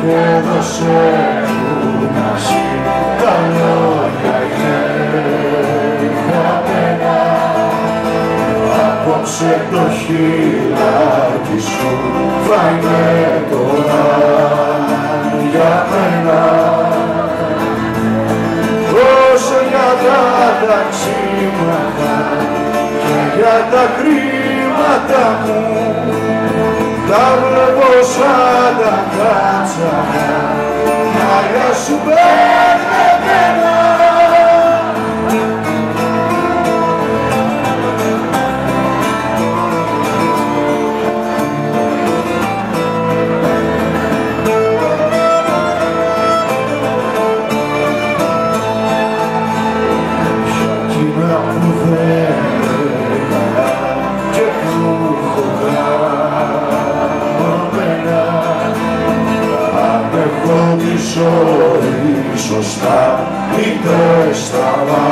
και δώσε μου να ζει τα λόγια είναι χαμένα. Απόψε το χειλάκι σου θα είναι τώρα για μένα. Όσο για τα ταξίματα και για τα χρήματα μου, τα βλέπω σαν τα κάτσανα, μάγια σου μπερδεμένα. Σωστά είτε στραβά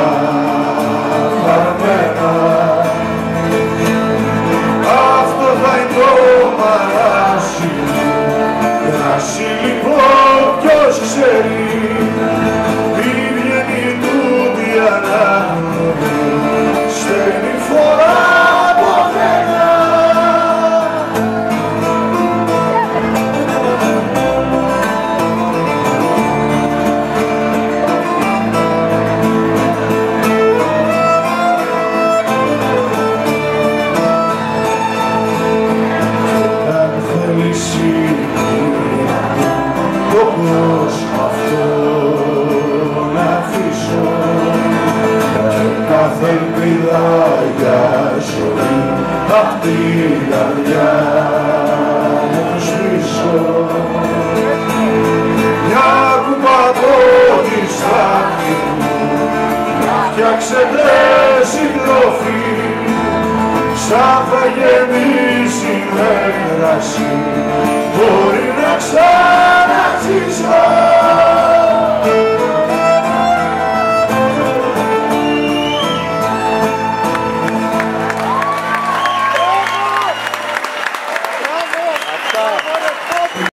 χαρμένα. Αυτό θα είναι το μαράσι μου, κράσι λοιπόν ποιος ξέρει, τι βγαίνει τούτη ανάποδη, στέλνει φορά από μένα. Κάθε ελπίδα για ζωή απ' την καρδιά μου σβήσω. Μια κουπαδόνη στάχτη μου να φτιάξετε συντροφή, σαν θα γεμίσει με κρασί μπορεί να ξαναζήσω.